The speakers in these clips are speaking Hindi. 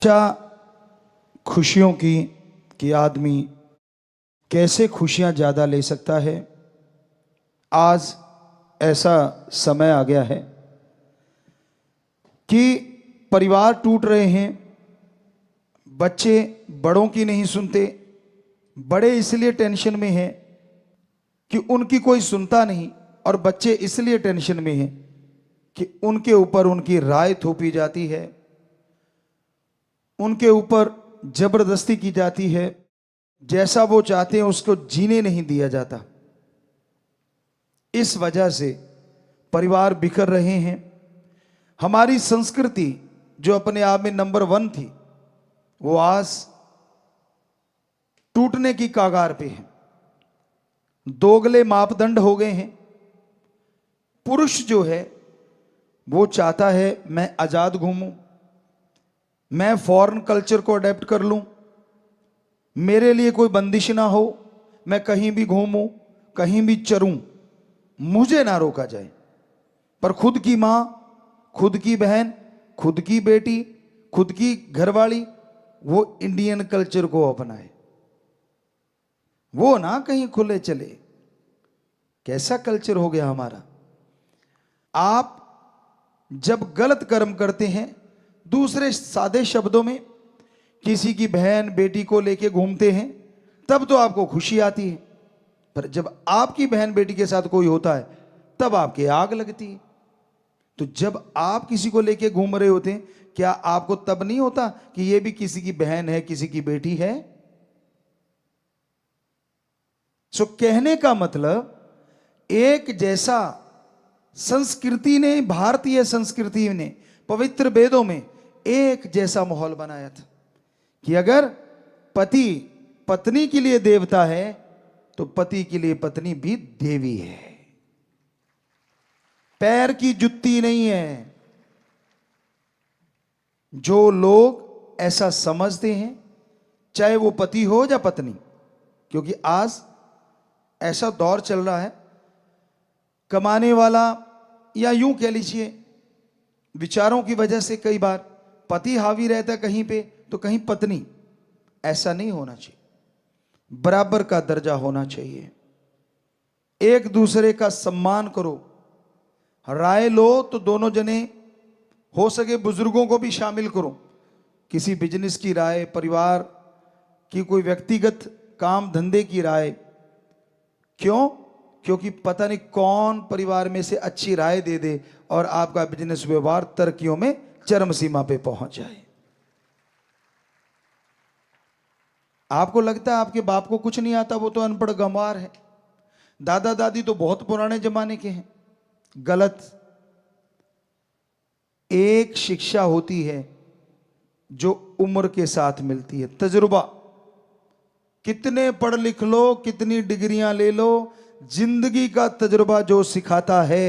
अच्छा खुशियों की कि आदमी कैसे खुशियां ज़्यादा ले सकता है। आज ऐसा समय आ गया है कि परिवार टूट रहे हैं, बच्चे बड़ों की नहीं सुनते, बड़े इसलिए टेंशन में हैं कि उनकी कोई सुनता नहीं, और बच्चे इसलिए टेंशन में हैं कि उनके ऊपर उनकी राय थोपी जाती है, उनके ऊपर जबरदस्ती की जाती है, जैसा वो चाहते हैं उसको जीने नहीं दिया जाता। इस वजह से परिवार बिखर रहे हैं। हमारी संस्कृति जो अपने आप में नंबर 1 थी, वो आज टूटने की कगार पे है। दोगले मापदंड हो गए हैं। पुरुष जो है वो चाहता है मैं आजाद घूमूं, मैं फॉरेन कल्चर को अडेप्ट कर लूं, मेरे लिए कोई बंदिश ना हो, मैं कहीं भी घूमूं, कहीं भी चरूं, मुझे ना रोका जाए। पर खुद की मां, खुद की बहन, खुद की बेटी, खुद की घरवाली वो इंडियन कल्चर को अपनाए, वो ना कहीं खुले चले। कैसा कल्चर हो गया हमारा। आप जब गलत कर्म करते हैं, दूसरे सादे शब्दों में किसी की बहन बेटी को लेके घूमते हैं, तब तो आपको खुशी आती है। पर जब आपकी बहन बेटी के साथ कोई होता है तब आपके आग लगती है। तो जब आप किसी को लेके घूम रहे होते हैं, क्या आपको तब नहीं होता कि ये भी किसी की बहन है, किसी की बेटी है? सो कहने का मतलब, एक जैसा संस्कृति ने, भारतीय संस्कृति ने पवित्र वेदों में एक जैसा माहौल बनाया था कि अगर पति पत्नी के लिए देवता है तो पति के लिए पत्नी भी देवी है, पैर की जुत्ती नहीं है। जो लोग ऐसा समझते हैं, चाहे वो पति हो या पत्नी, क्योंकि आज ऐसा दौर चल रहा है, कमाने वाला, या यूं कह लीजिए विचारों की वजह से कई बार पति हावी रहता है कहीं पे तो कहीं पत्नी। ऐसा नहीं होना चाहिए, बराबर का दर्जा होना चाहिए। एक दूसरे का सम्मान करो, राय लो तो दोनों जने, हो सके बुजुर्गों को भी शामिल करो। किसी बिजनेस की राय, परिवार की कोई व्यक्तिगत काम धंधे की राय। क्यों? क्योंकि पता नहीं कौन परिवार में से अच्छी राय दे दे और आपका बिजनेस व्यवहार तरक्कियों में चरम सीमा पे पहुंच जाए। आपको लगता है आपके बाप को कुछ नहीं आता, वो तो अनपढ़ गंवार है। दादा दादी तो बहुत पुराने जमाने के हैं। गलत। एक शिक्षा होती है जो उम्र के साथ मिलती है, तजुर्बा। कितने पढ़ लिख लो, कितनी डिग्रियां ले लो, जिंदगी का तजुर्बा जो सिखाता है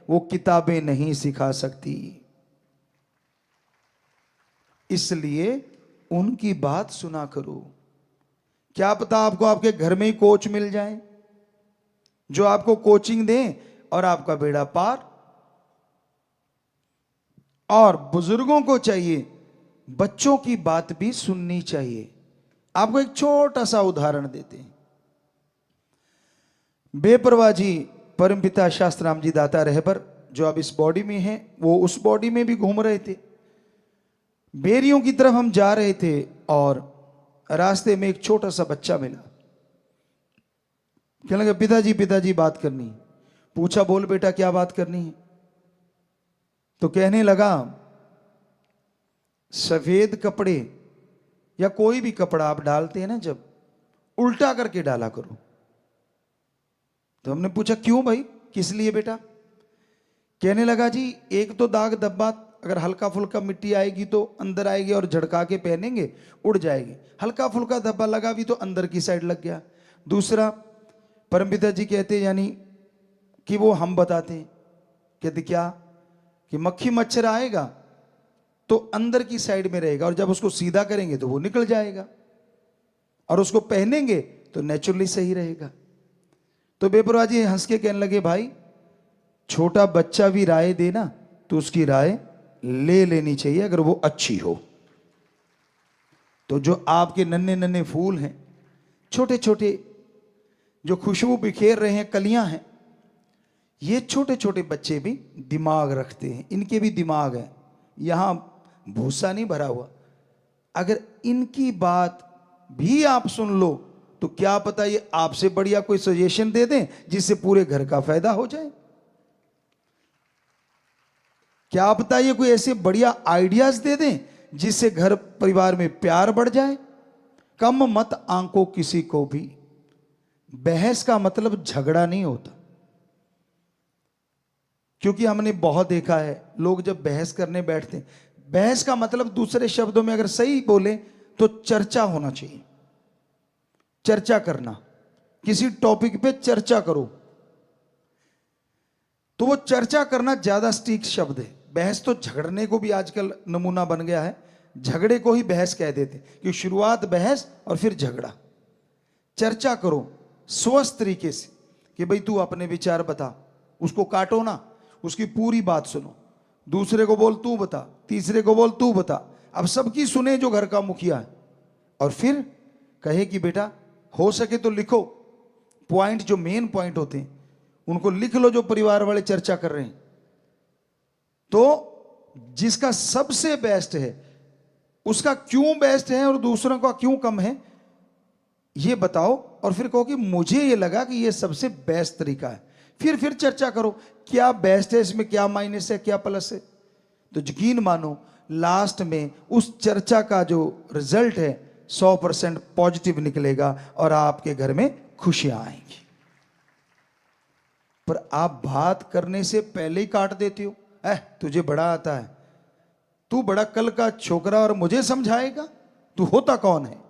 वो किताबें नहीं सिखा सकती। इसलिए उनकी बात सुना करो। क्या पता आपको आपके घर में ही कोच मिल जाए जो आपको कोचिंग दें और आपका बेड़ा पार। और बुजुर्गों को चाहिए बच्चों की बात भी सुननी चाहिए। आपको एक छोटा सा उदाहरण देते हैं। बेपरवाह जी परमपिता शास्त्राम जी दाता रहबर, जो अब इस बॉडी में हैं, वो उस बॉडी में भी घूम रहे थे। बेरियों की तरफ हम जा रहे थे और रास्ते में एक छोटा सा बच्चा मिला। कहने लगा पिताजी पिताजी बात करनी। पूछा बोल बेटा क्या बात करनी है? तो कहने लगा सफेद कपड़े या कोई भी कपड़ा आप डालते हैं ना, जब उल्टा करके डाला करो। तो हमने पूछा क्यों भाई, किस लिए बेटा? कहने लगा जी एक तो दाग धब्बा, अगर हल्का फुल्का मिट्टी आएगी तो अंदर आएगी और झड़का के पहनेंगे उड़ जाएगी। हल्का फुल्का धब्बा लगा भी तो अंदर की साइड लग गया। दूसरा, परमपिता जी कहते यानी कि वो हम बताते हैं, कहते क्या कि मक्खी मच्छर आएगा तो अंदर की साइड में रहेगा और जब उसको सीधा करेंगे तो वो निकल जाएगा, और उसको पहनेंगे तो नेचुरली सही रहेगा। तो बेपरवाह जी हंस के कहने लगे भाई छोटा बच्चा भी राय देना तो उसकी राय ले लेनी चाहिए अगर वो अच्छी हो। तो जो आपके नन्हे नन्हे फूल हैं, छोटे छोटे जो खुशबू बिखेर रहे हैं, कलियां हैं, ये छोटे छोटे बच्चे भी दिमाग रखते हैं, इनके भी दिमाग है, यहां भूसा नहीं भरा हुआ। अगर इनकी बात भी आप सुन लो तो क्या पता ये आपसे बढ़िया कोई सजेशन दे दें जिससे पूरे घर का फायदा हो जाए। क्या पता ये कोई ऐसे बढ़िया आइडियाज दे दें जिससे घर परिवार में प्यार बढ़ जाए। कम मत आंको किसी को भी। बहस का मतलब झगड़ा नहीं होता, क्योंकि हमने बहुत देखा है लोग जब बहस करने बैठते हैं, बहस का मतलब दूसरे शब्दों में अगर सही बोले तो चर्चा होना चाहिए। चर्चा करना, किसी टॉपिक पे चर्चा करो, तो वो चर्चा करना ज्यादा सटीक शब्द है। बहस तो झगड़ने को भी आजकल नमूना बन गया है, झगड़े को ही बहस कह देते कि शुरुआत बहस और फिर झगड़ा। चर्चा करो स्वस्थ तरीके से कि भाई तू अपने विचार बता, उसको काटो ना, उसकी पूरी बात सुनो, दूसरे को बोल तू बता, तीसरे को बोल तू बता। अब सबकी सुने जो घर का मुखिया है, और फिर कहे कि बेटा हो सके तो लिखो पॉइंट, जो मेन पॉइंट होते हैं उनको लिख लो जो परिवार वाले चर्चा कर रहे हैं। तो जिसका सबसे बेस्ट है उसका क्यों बेस्ट है और दूसरों का क्यों कम है ये बताओ, और फिर कहो कि मुझे ये लगा कि ये सबसे बेस्ट तरीका है। फिर चर्चा करो क्या बेस्ट है, इसमें क्या माइनस है, क्या प्लस है। तो यकीन मानो लास्ट में उस चर्चा का जो रिजल्ट है 100% पॉजिटिव निकलेगा और आपके घर में खुशियां आएंगी। पर आप बात करने से पहले ही काट देते हो, तुझे बड़ा आता है, तू बड़ा कल का छोकरा और मुझे समझाएगा, तू होता कौन है।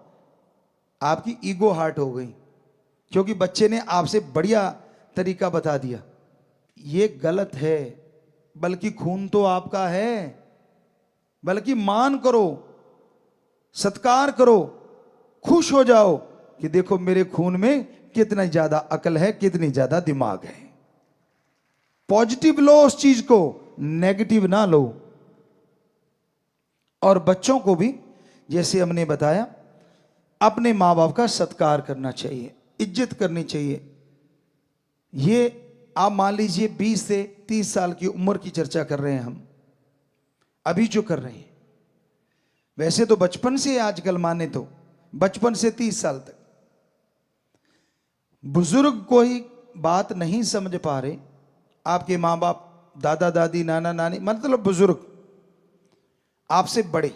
आपकी ईगो हार्ट हो गई क्योंकि बच्चे ने आपसे बढ़िया तरीका बता दिया। ये गलत है, बल्कि खून तो आपका है, बल्कि मान करो, सत्कार करो, खुश हो जाओ कि देखो मेरे खून में कितना ज्यादा अकल है, कितनी ज्यादा दिमाग है। पॉजिटिव लो उस चीज को, नेगेटिव ना लो। और बच्चों को भी जैसे हमने बताया अपने मां बाप का सत्कार करना चाहिए, इज्जत करनी चाहिए। ये आप मान लीजिए 20 से 30 साल की उम्र की चर्चा कर रहे हैं हम अभी जो कर रहे हैं, वैसे तो बचपन से आजकल माने तो बचपन से 30 साल तक बुजुर्ग कोई बात नहीं समझ पा रहे, आपके मां बाप, दादा दादी, नाना नानी, मतलब बुजुर्ग आपसे बड़े,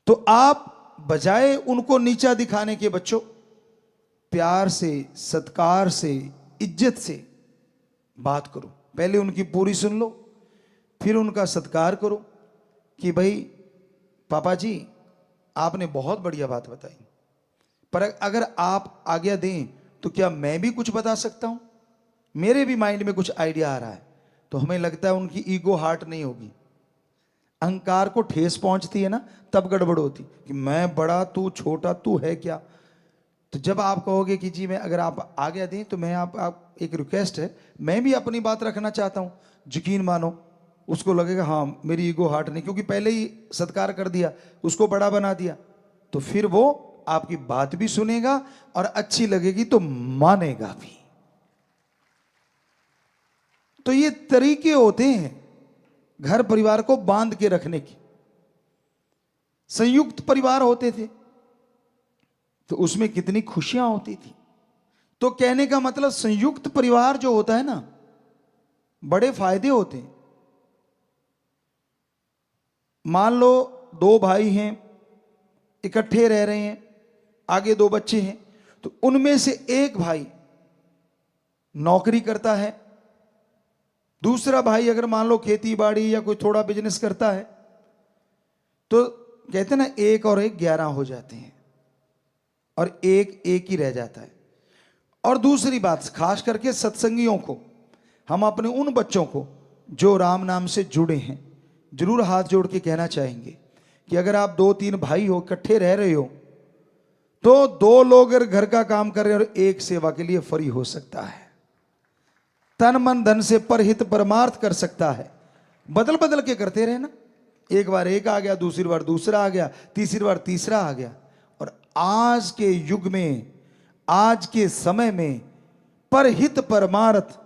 तो आप बजाय उनको नीचा दिखाने के बच्चों प्यार से, सत्कार से, इज्जत से बात करो। पहले उनकी पूरी सुन लो, फिर उनका सत्कार करो कि भाई पापा जी आपने बहुत बढ़िया बात बताई, पर अगर आप आज्ञा दें तो क्या मैं भी कुछ बता सकता हूं, मेरे भी माइंड में कुछ आइडिया आ रहा है। तो हमें लगता है उनकी ईगो हार्ट नहीं होगी, अहंकार को ठेस पहुंचती है ना, तब गड़बड़ होती कि मैं बड़ा तू छोटा, तू है क्या। तो जब आप कहोगे कि जी मैं, अगर आप आज्ञा दें तो मैं आप एक रिक्वेस्ट है, मैं भी अपनी बात रखना चाहता हूं, यकीन मानो उसको लगेगा हाँ मेरी ईगो हार्ट नहीं, क्योंकि पहले ही सत्कार कर दिया, उसको बड़ा बना दिया, तो फिर वो आपकी बात भी सुनेगा और अच्छी लगेगी तो मानेगा भी। तो ये तरीके होते हैं घर परिवार को बांध के रखने की। संयुक्त परिवार होते थे तो उसमें कितनी खुशियां होती थी। तो कहने का मतलब संयुक्त परिवार जो होता है ना, बड़े फायदे होते हैं। मान लो 2 भाई हैं, इकट्ठे रह रहे हैं, आगे 2 बच्चे हैं, तो उनमें से एक भाई नौकरी करता है, दूसरा भाई अगर मान लो खेती बाड़ी या कोई थोड़ा बिजनेस करता है, तो कहते हैं ना 1 और 1 11 हो जाते हैं और एक ही रह जाता है। और दूसरी बात, खास करके सत्संगियों को, हम अपने उन बच्चों को जो राम नाम से जुड़े हैं जरूर हाथ जोड़ के कहना चाहेंगे कि अगर आप 2-3 भाई हो, इकट्ठे रह रहे हो, तो 2 लोग अगर घर का काम कर रहे हैं और एक सेवा के लिए फ्री हो सकता है, तन मन धन से परहित परमार्थ कर सकता है। बदल बदल के करते रहे ना, एक बार एक आ गया, दूसरी बार दूसरा आ गया, तीसरी बार तीसरा आ गया। और आज के युग में, आज के समय में परहित परमार्थ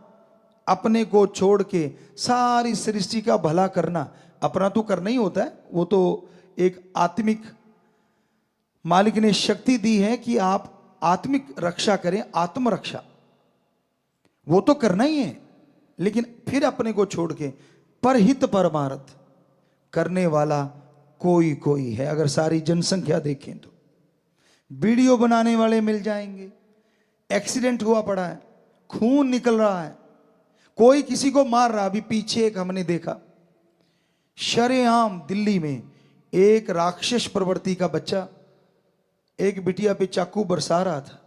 अपने को छोड़ के सारी सृष्टि का भला करना, अपना तो करना ही होता है, वो तो एक आत्मिक मालिक ने शक्ति दी है कि आप आत्मिक रक्षा करें, आत्मरक्षा वो तो करना ही है। लेकिन फिर अपने को छोड़ के परहित परमार्थ करने वाला कोई कोई है। अगर सारी जनसंख्या देखें तो वीडियो बनाने वाले मिल जाएंगे, एक्सीडेंट हुआ पड़ा है, खून निकल रहा है, कोई किसी को मार रहा। अभी पीछे एक हमने देखा, शरेआम दिल्ली में एक राक्षस प्रवृत्ति का बच्चा एक बिटिया पे चाकू बरसा रहा था।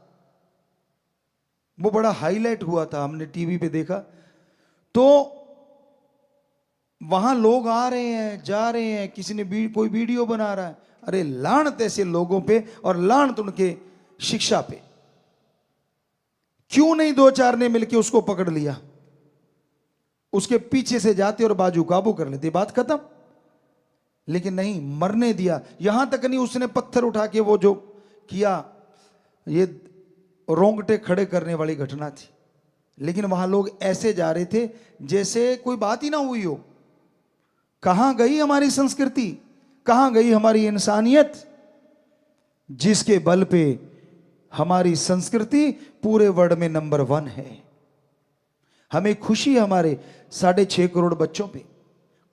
वो बड़ा हाईलाइट हुआ था, हमने टीवी पे देखा। तो वहां लोग आ रहे हैं, जा रहे हैं, किसी ने कोई वीडियो बना रहा है। अरे लानत ऐसे लोगों पे और लानत उनके शिक्षा पे। क्यों नहीं दो चार ने मिलके उसको पकड़ लिया, उसके पीछे से जाते और बाजू काबू कर लेते, बात खत्म। लेकिन नहीं, मरने दिया। यहां तक नहीं, उसने पत्थर उठा के वो जो किया, ये रोंगटे खड़े करने वाली घटना थी। लेकिन वहां लोग ऐसे जा रहे थे जैसे कोई बात ही ना हुई हो। कहां गई हमारी संस्कृति, कहां गई हमारी इंसानियत, जिसके बल पे हमारी संस्कृति पूरे वर्ल्ड में नंबर 1 है। हमें खुशी है हमारे 6.5 करोड़ बच्चों पे,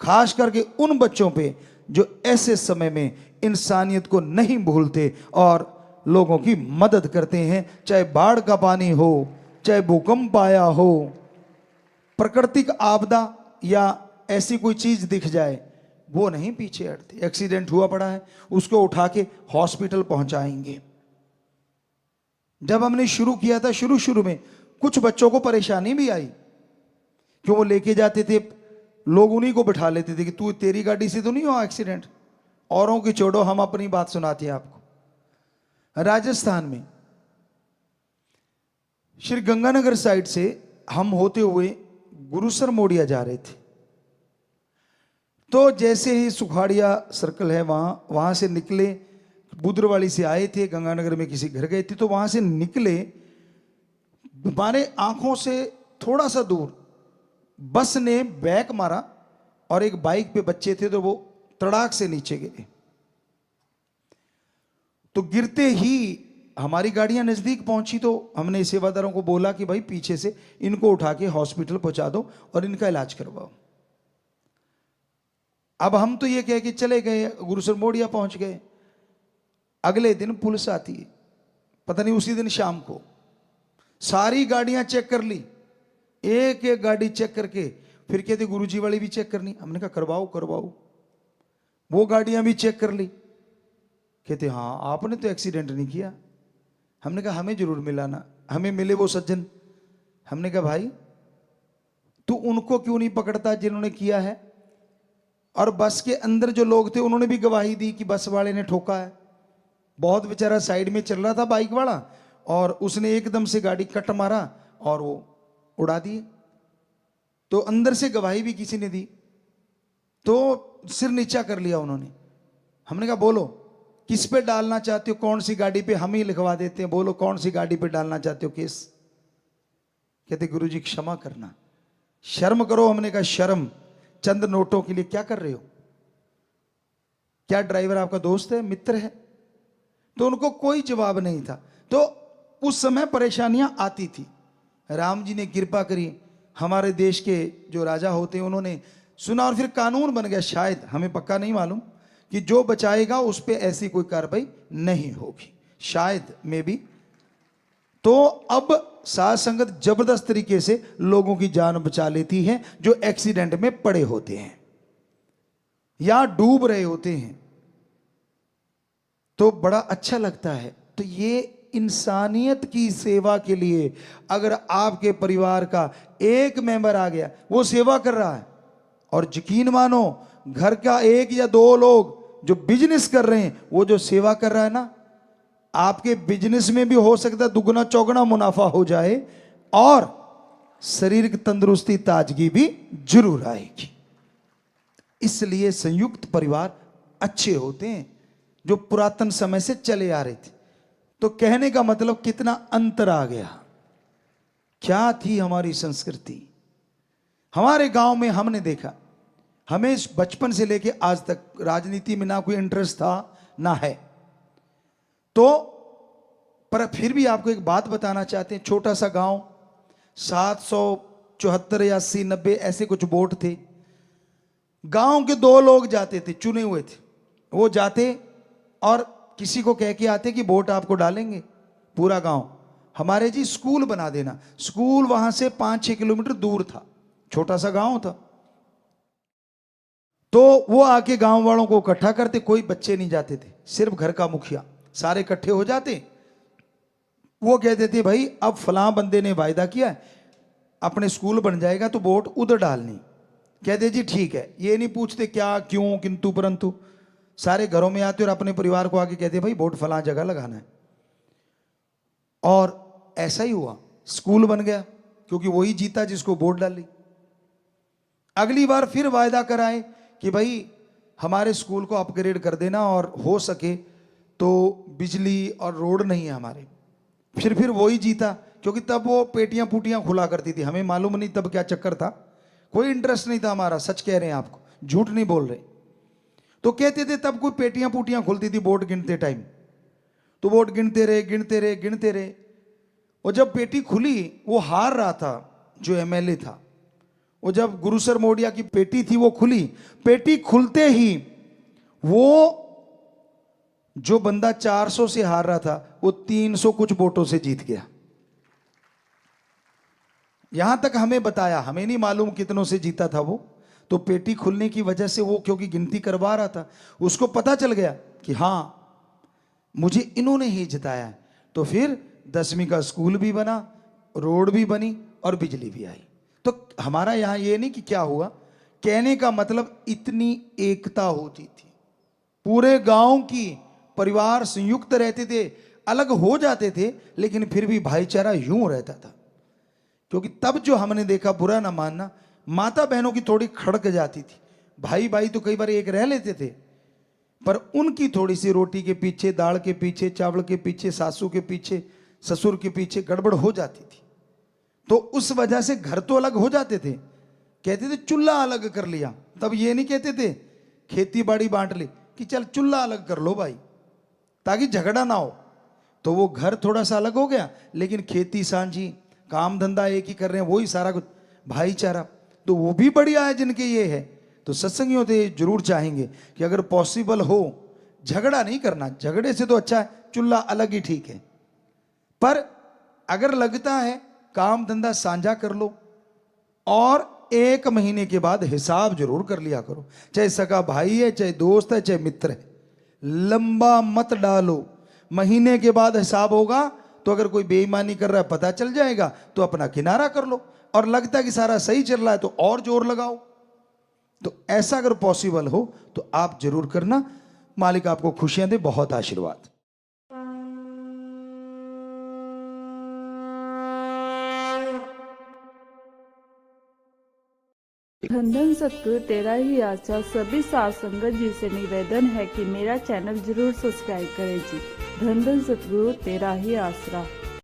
खास करके उन बच्चों पे जो ऐसे समय में इंसानियत को नहीं भूलते और लोगों की मदद करते हैं। चाहे बाढ़ का पानी हो, चाहे भूकंप आया हो, प्राकृतिक आपदा या ऐसी कोई चीज दिख जाए, वो नहीं पीछे हटते। एक्सीडेंट हुआ पड़ा है, उसको उठा के हॉस्पिटल पहुंचाएंगे। जब हमने शुरू किया था, शुरू में कुछ बच्चों को परेशानी भी आई, क्यों वो लेके जाते थे, लोग उन्हीं को बिठा लेते थे कि तू, तेरी गाड़ी से तो नहीं हुआ एक्सीडेंट, औरों की छोड़ो, हम अपनी बात सुनाते हैं आपको। राजस्थान में श्री गंगानगर साइड से हम होते हुए गुरुसर मोड़िया जा रहे थे। तो जैसे ही सुखाड़िया सर्कल है, वहां से निकले, बुद्रवाली से आए थे, गंगानगर में किसी घर गए थे, तो वहां से निकले, हमारे आंखों से थोड़ा सा दूर बस ने बैक मारा और एक बाइक पे बच्चे थे, तो वो तड़ाक से नीचे गिरे। तो गिरते ही हमारी गाड़ियां नजदीक पहुंची, तो हमने सेवादारों को बोला कि भाई पीछे से इनको उठा के हॉस्पिटल पहुंचा दो और इनका इलाज करवाओ। अब हम तो ये कह के चले गए, गुरुसर मोड़िया पहुंच गए। अगले दिन पुलिस आती है, पता नहीं उसी दिन शाम को, सारी गाड़ियां चेक कर ली, एक एक गाड़ी चेक करके फिर कहते गुरुजी वाली भी चेक करनी। हमने कहा करवाओ। वो गाड़ियां भी चेक कर ली, कहते हाँ आपने तो एक्सीडेंट नहीं किया। हमने कहा हमें जरूर मिला ना, हमें मिले वो सज्जन। हमने कहा भाई तू उनको क्यों नहीं पकड़ता जिन्होंने किया है? और बस के अंदर जो लोग थे उन्होंने भी गवाही दी कि बस वाले ने ठोका है। बहुत बेचारा साइड में चल रहा था बाइक वाला, और उसने एकदम से गाड़ी कट मारा और वो उड़ा दिए। तो अंदर से गवाही भी किसी ने दी, तो सिर नीचा कर लिया उन्होंने। हमने कहा बोलो किस पे डालना चाहते हो, कौन सी गाड़ी पे, हम ही लिखवा देते हैं, बोलो कौन सी गाड़ी पे डालना चाहते हो केस। कहते गुरुजी क्षमा करना, शर्म करो। हमने कहा शर्म चंद नोटों के लिए क्या कर रहे हो? क्या ड्राइवर आपका दोस्त है, मित्र है? तो उनको कोई जवाब नहीं था। तो उस समय परेशानियां आती थी। राम जी ने कृपा करी, हमारे देश के जो राजा होते हैं उन्होंने सुना और फिर कानून बन गया, शायद हमें पक्का नहीं मालूम, कि जो बचाएगा उस पर ऐसी कोई कार्रवाई नहीं होगी, शायद में भी। तो अब साध संगत जबरदस्त तरीके से लोगों की जान बचा लेती है जो एक्सीडेंट में पड़े होते हैं या डूब रहे होते हैं, तो बड़ा अच्छा लगता है। तो ये इंसानियत की सेवा के लिए अगर आपके परिवार का एक मेंबर आ गया, वो सेवा कर रहा है, और यकीन मानो घर का 1 या 2 लोग जो बिजनेस कर रहे हैं, वो जो सेवा कर रहा है ना, आपके बिजनेस में भी हो सकता है दुगना चौगुना मुनाफा हो जाए और शरीर की तंदुरुस्ती ताजगी भी जरूर आएगी। इसलिए संयुक्त परिवार अच्छे होते हैं, जो पुरातन समय से चले आ रहे थे। तो कहने का मतलब कितना अंतर आ गया। क्या थी हमारी संस्कृति। हमारे गांव में हमने देखा, हमें बचपन से लेके आज तक राजनीति में ना कोई इंटरेस्ट था ना है, तो पर फिर भी आपको एक बात बताना चाहते हैं। छोटा सा गांव, 774 या 80 90 ऐसे कुछ वोट थे। गांव के 2 लोग जाते थे, चुने हुए थे, वो जाते और किसी को कह के आते कि वोट आपको डालेंगे। पूरा गांव, हमारे जी स्कूल बना देना। स्कूल वहां से 5-6 किलोमीटर दूर था, छोटा सा गांव था। तो वो आके गांव वालों को इकट्ठा करते, कोई बच्चे नहीं जाते थे, सिर्फ घर का मुखिया, सारे इकट्ठे हो जाते। वो कहते थे भाई अब फलां बंदे ने वायदा किया अपने स्कूल बन जाएगा तो वोट उधर डालनी। कहते जी ठीक है, ये नहीं पूछते क्या क्यों किंतु परंतु, सारे घरों में आते और अपने परिवार को आके कहते भाई वोट फलां जगह लगाना है। और ऐसा ही हुआ, स्कूल बन गया क्योंकि वही जीता जिसको वोट डाली। अगली बार फिर वायदा कराए कि भाई हमारे स्कूल को अपग्रेड कर देना और हो सके तो बिजली और रोड नहीं है हमारे। फिर वही जीता, क्योंकि तब वो पेटियां पुटियां खुला करती थी। हमें मालूम नहीं तब क्या चक्कर था, कोई इंटरेस्ट नहीं था हमारा, सच कह रहे हैं आपको, झूठ नहीं बोल रहे। तो कहते थे तब कोई पेटियां पुटियां खुलती थी वोट गिनते टाइम, तो वोट गिनते रहे गिनते रहे गिनते रहे। और जब पेटी खुली, वो हार रहा था जो एमएलए था, वो जब गुरुसर मोडिया की पेटी थी वो खुली, पेटी खुलते ही वो जो बंदा 400 से हार रहा था वो 300 कुछ वोटों से जीत गया। यहां तक हमें बताया, हमें नहीं मालूम कितनों से जीता था वो। तो पेटी खुलने की वजह से वो क्योंकि गिनती करवा रहा था, उसको पता चल गया कि हां मुझे इन्होंने ही जिताया है। तो फिर 10वीं का स्कूल भी बना, रोड भी बनी और बिजली भी आई। तो हमारा यहां ये नहीं कि क्या हुआ, कहने का मतलब इतनी एकता होती थी पूरे गांव की, परिवार संयुक्त रहते थे, अलग हो जाते थे लेकिन फिर भी भाईचारा यूं रहता था। क्योंकि तब जो हमने देखा, बुरा ना मानना, माता बहनों की थोड़ी खड़क जाती थी, भाई भाई तो कई बार एक रह लेते थे, पर उनकी थोड़ी सी रोटी के पीछे, दाल के पीछे, चावल के पीछे, सासू के पीछे, ससुर के पीछे गड़बड़ हो जाती थी। तो उस वजह से घर तो अलग हो जाते थे, कहते थे चूल्हा अलग कर लिया। तब ये नहीं कहते थे खेती बाड़ी बांट ली, कि चल चूल्हा अलग कर लो भाई ताकि झगड़ा ना हो। तो वो घर थोड़ा सा अलग हो गया, लेकिन खेती सांझी, काम धंधा एक ही कर रहे हैं, वही सारा कुछ भाईचारा। तो वो भी बढ़िया है जिनके ये है। तो सत्संगियों तो ये जरूर चाहेंगे कि अगर पॉसिबल हो झगड़ा नहीं करना, झगड़े से तो अच्छा है चूल्हा अलग ही ठीक है। पर अगर लगता है काम धंधा साझा कर लो और 1 महीने के बाद हिसाब जरूर कर लिया करो, चाहे सगा भाई है, चाहे दोस्त है, चाहे मित्र है, लंबा मत डालो। महीने के बाद हिसाब होगा तो अगर कोई बेईमानी कर रहा है पता चल जाएगा, तो अपना किनारा कर लो, और लगता है कि सारा सही चल रहा है तो और जोर लगाओ। तो ऐसा अगर पॉसिबल हो तो आप जरूर करना। मालिक आपको खुशियां दे, बहुत आशीर्वाद। धन धन सतगुरु तेरा ही आशा। सभी साथ संगत जी से निवेदन है कि मेरा चैनल जरूर सब्सक्राइब करें जी। धन धन सतगुरु तेरा ही आसरा।